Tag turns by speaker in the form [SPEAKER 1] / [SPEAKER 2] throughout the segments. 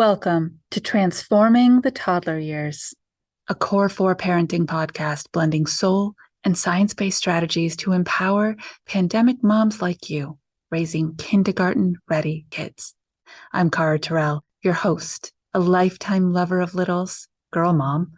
[SPEAKER 1] Welcome to Transforming the Toddler Years, a Core 4 parenting podcast blending soul and science-based strategies to empower pandemic moms like you, raising kindergarten-ready kids. I'm Cara Tyrrell, your host, a lifetime lover of littles, girl mom,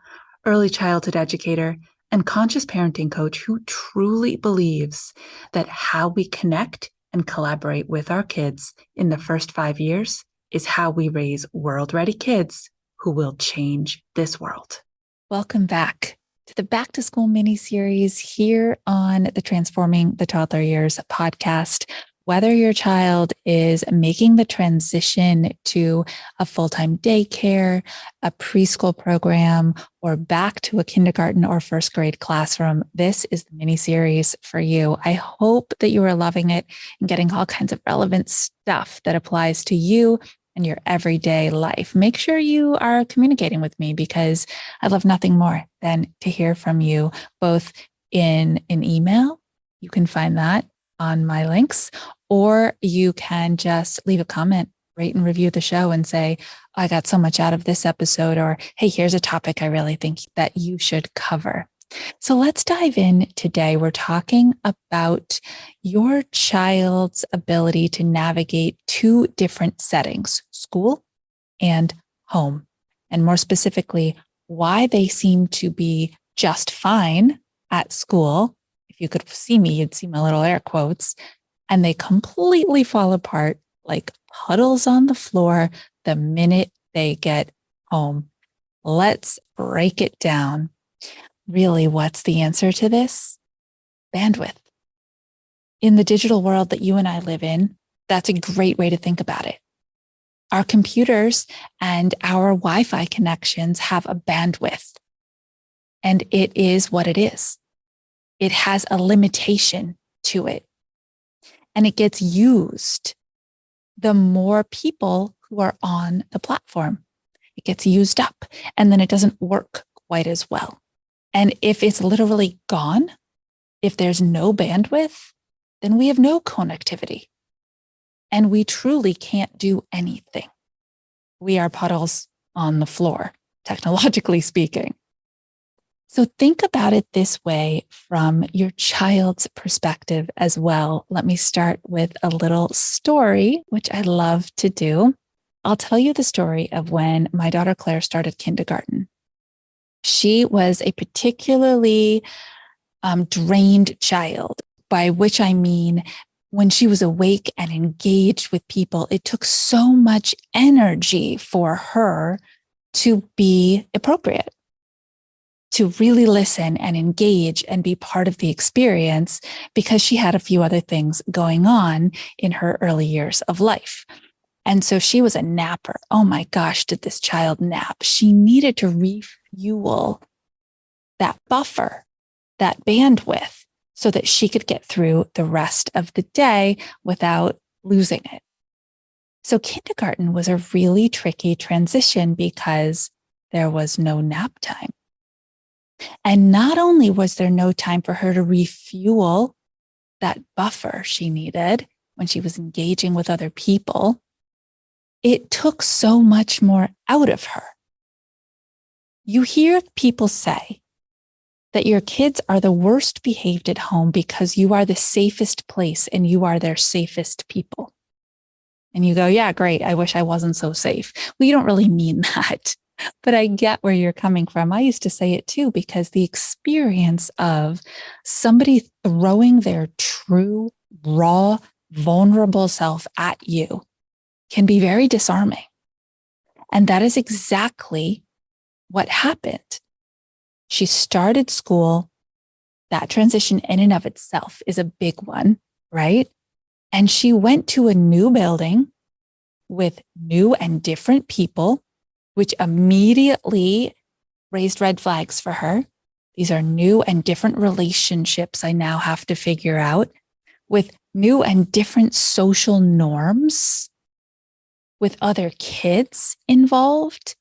[SPEAKER 1] early childhood educator, and conscious parenting coach who truly believes that how we connect and collaborate with our kids in the first 5 years is how we raise world-ready kids who will change this world. Welcome back to the Back to School mini-series here on the Transforming the Toddler Years podcast. Whether your child is making the transition to a full-time daycare, a preschool program, or back to a kindergarten or first grade classroom, this is the mini-series for you. I hope that you are loving it and getting all kinds of relevant stuff that applies to you and your everyday life. Make sure you are communicating with me because I love nothing more than to hear from you, both in an email. You can find that on my links, or you can just leave a comment, rate and review the show and say, I got so much out of this episode, or hey, here's a topic I really think that you should cover. So let's dive in today. We're talking about your child's ability to navigate two different settings, school and home, and more specifically, why they seem to be just fine at school. If you could see me, you'd see my little air quotes, and they completely fall apart like puddles on the floor the minute they get home. Let's break it down. Really, what's the answer to this? Bandwidth. In the digital world that you and I live in, that's a great way to think about it. Our computers and our Wi-Fi connections have a bandwidth, and it is what it is. It has a limitation to it, and it gets used the more people who are on the platform. It gets used up, and then it doesn't work quite as well. And if it's literally gone, if there's no bandwidth, then we have no connectivity. And we truly can't do anything. We are puddles on the floor, technologically speaking. So think about it this way from your child's perspective as well. Let me start with a little story, which I love to do. I'll tell you the story of when my daughter Claire started kindergarten. She was a particularly drained child, by which I mean when she was awake and engaged with people, it took so much energy for her to be appropriate, to really listen and engage and be part of the experience because she had a few other things going on in her early years of life. And so she was a napper. Oh my gosh, did this child nap? She needed to refuel that buffer, that bandwidth, so that she could get through the rest of the day without losing it. So kindergarten was a really tricky transition because there was no nap time. And not only was there no time for her to refuel that buffer she needed when she was engaging with other people, it took so much more out of her. You hear people say that your kids are the worst behaved at home because you are the safest place and you are their safest people. And you go, yeah, great. I wish I wasn't so safe. Well, you don't really mean that, but I get where you're coming from. I used to say it too, because the experience of somebody throwing their true, raw, vulnerable self at you can be very disarming. And that is exactly what happened. She started school. That transition in and of itself is a big one, right? And she went to a new building with new and different people, which immediately raised red flags for her. These are new and different relationships I now have to figure out, with new and different social norms, with other kids involved,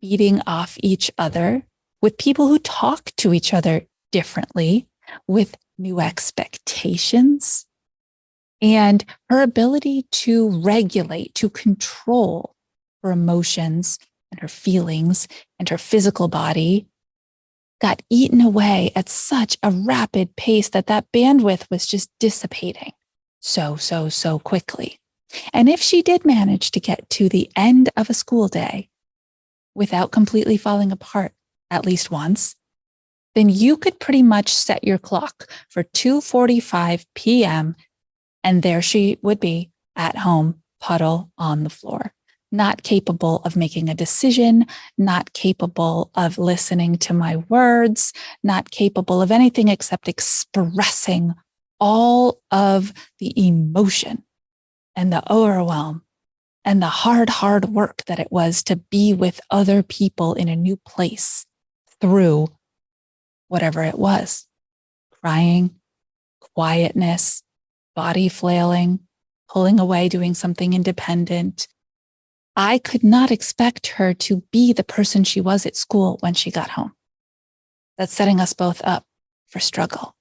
[SPEAKER 1] feeding off each other, with people who talk to each other differently, with new expectations, and her ability to regulate, to control her emotions and her feelings and her physical body got eaten away at such a rapid pace that bandwidth was just dissipating so quickly. And if she did manage to get to the end of a school day without completely falling apart at least once, then you could pretty much set your clock for 2:45 p.m. and there she would be at home, puddle on the floor, not capable of making a decision, not capable of listening to my words, not capable of anything except expressing all of the emotion and the overwhelm and the hard work that it was to be with other people in a new place through whatever it was, crying, quietness, body flailing, pulling away, doing something independent. I could not expect her to be the person she was at school when she got home. That's setting us both up for struggle.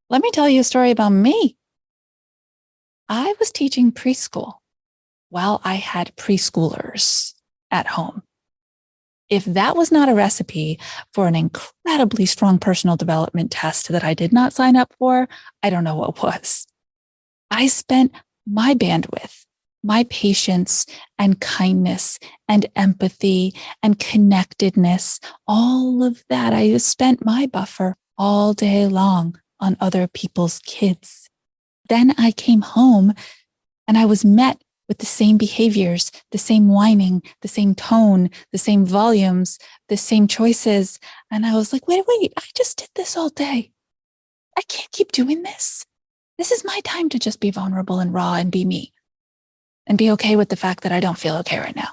[SPEAKER 1] Let me tell you a story about me. I was teaching preschool while I had preschoolers at home. If that was not a recipe for an incredibly strong personal development test that I did not sign up for, I don't know what was. I spent my bandwidth, my patience and kindness and empathy and connectedness, all of that. I spent my buffer all day long on other people's kids. Then I came home and I was met with the same behaviors, the same whining, the same tone, the same volumes, the same choices. And I was like, wait, I just did this all day. I can't keep doing this. This is my time to just be vulnerable and raw and be me and be okay with the fact that I don't feel okay right now.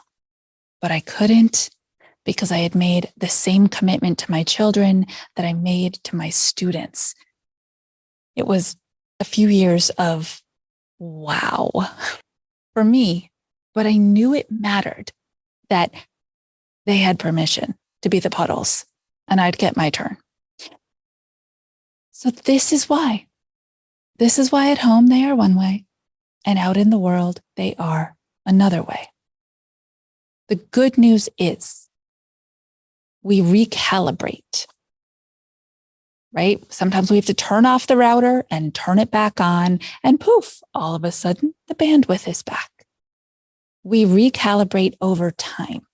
[SPEAKER 1] But I couldn't because I had made the same commitment to my children that I made to my students. It was a few years of wow for me, but I knew it mattered that they had permission to be the puddles and I'd get my turn. So this is why at home they are one way and out in the world they are another way. The good news is we recalibrate, right? Sometimes we have to turn off the router and turn it back on, and poof, all of a sudden the bandwidth is back. We recalibrate over time.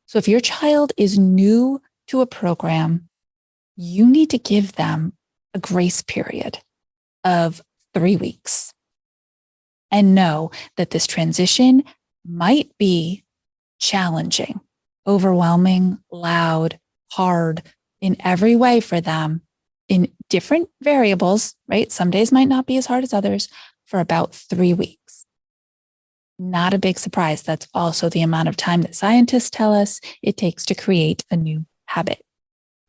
[SPEAKER 1] So if your child is new to a program, you need to give them a grace period of 3 weeks and know that this transition might be challenging, overwhelming, loud, hard in every way for them in different variables, right? Some days might not be as hard as others for about 3 weeks. Not a big surprise. That's also the amount of time that scientists tell us it takes to create a new habit.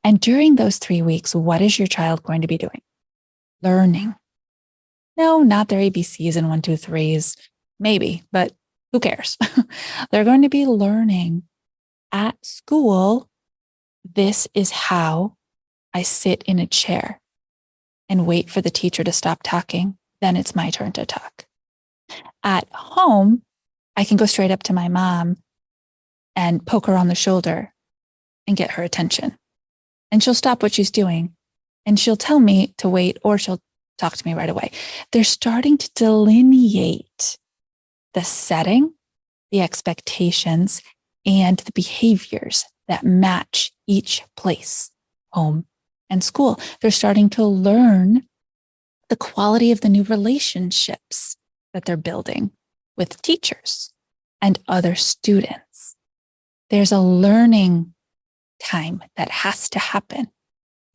[SPEAKER 1] And during those 3 weeks, what is your child going to be doing? Learning. No, not their ABCs and 1, 2, 3s. Maybe, but who cares? They're going to be learning at school. This is how I sit in a chair and wait for the teacher to stop talking. Then it's my turn to talk. At home, I can go straight up to my mom and poke her on the shoulder and get her attention. And she'll stop what she's doing and she'll tell me to wait, or she'll talk to me right away. They're starting to delineate the setting, the expectations, and the behaviors that match each place, home and school. They're starting to learn the quality of the new relationships that they're building with teachers and other students. There's a learning time that has to happen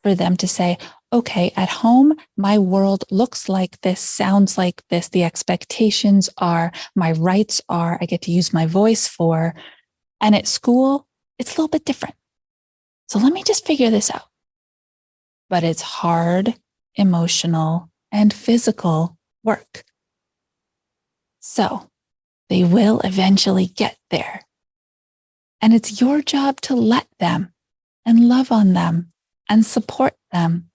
[SPEAKER 1] for them to say, okay, at home, my world looks like this, sounds like this. The expectations are, my rights are, I get to use my voice for. And at school, it's a little bit different. So let me just figure this out. But it's hard, emotional, and physical work. So they will eventually get there. And it's your job to let them and love on them and support them.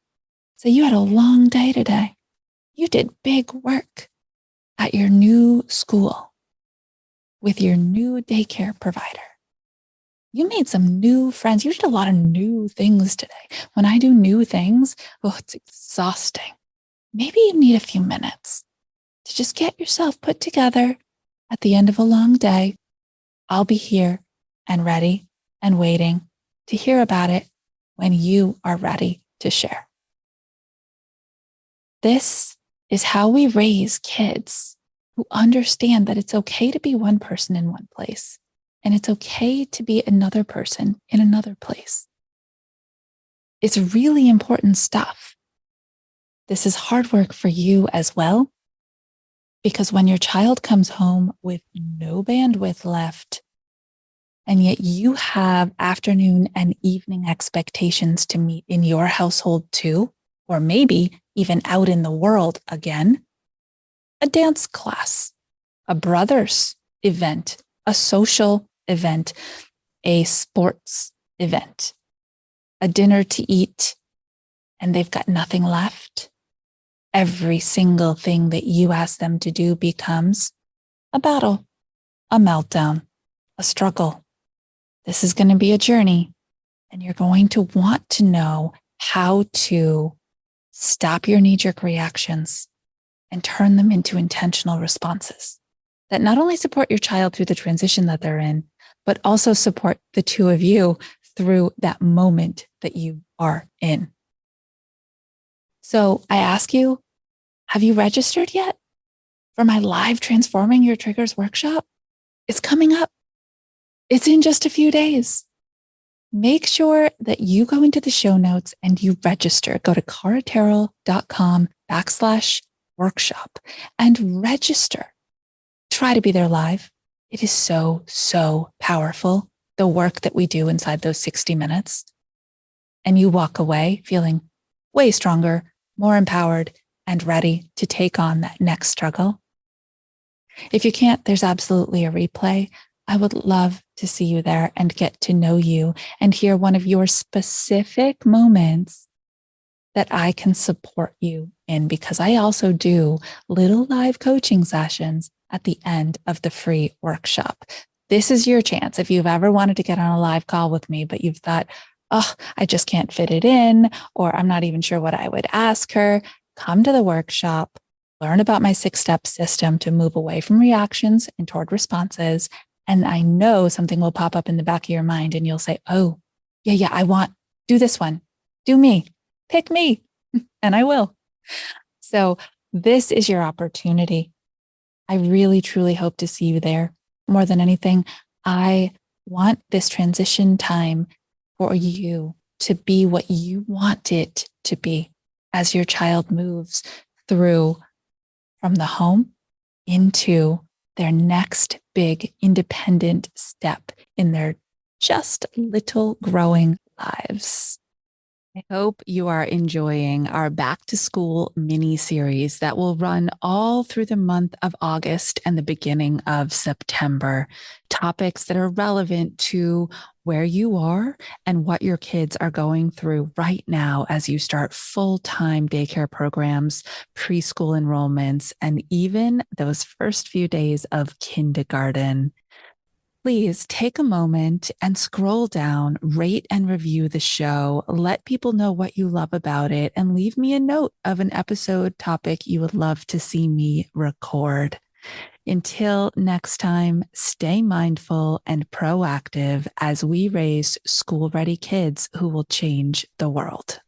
[SPEAKER 1] So you had a long day today. You did big work at your new school. with your new daycare provider. You made some new friends. You did a lot of new things today. When I do new things, it's exhausting. Maybe you need a few minutes to just get yourself put together at the end of a long day. I'll be here and ready and waiting to hear about it when you are ready to share. This is how we raise kids who understand that it's okay to be one person in one place, and it's okay to be another person in another place. It's really important stuff. This is hard work for you as well, because when your child comes home with no bandwidth left, and yet you have afternoon and evening expectations to meet in your household too, or maybe even out in the world again, a dance class, a brother's event, a social event, a sports event, a dinner to eat, and they've got nothing left. Every single thing that you ask them to do becomes a battle, a meltdown, a struggle. This is going to be a journey, and you're going to want to know how to stop your knee-jerk reactions and turn them into intentional responses that not only support your child through the transition that they're in, but also support the two of you through that moment that you are in. So I ask you, have you registered yet for my live Transforming Your Triggers workshop? It's coming up. It's in just a few days. Make sure that you go into the show notes and you register. Go to caratyrrell.com/workshop and register. Try to be there live. It is so, so powerful, the work that we do inside those 60 minutes. And you walk away feeling way stronger, more empowered, and ready to take on that next struggle. If you can't, there's absolutely a replay. I would love to see you there and get to know you and hear one of your specific moments that I can support you in, because I also do little live coaching sessions at the end of the free workshop. This is your chance. If you've ever wanted to get on a live call with me, but you've thought, I just can't fit it in, or I'm not even sure what I would ask her, come to the workshop, learn about my 6-step system to move away from reactions and toward responses. And I know something will pop up in the back of your mind and you'll say, do this one, do me, pick me, and I will. So this is your opportunity. I really, truly hope to see you there. More than anything, I want this transition time for you to be what you want it to be as your child moves through from the home into their next big independent step in their just little growing lives. I hope you are enjoying our back to school mini series that will run all through the month of August and the beginning of September. Topics that are relevant to where you are and what your kids are going through right now as you start full-time daycare programs, preschool enrollments, and even those first few days of kindergarten. Please take a moment and scroll down, rate and review the show. Let people know what you love about it, and leave me a note of an episode topic you would love to see me record. Until next time, stay mindful and proactive as we raise school-ready kids who will change the world.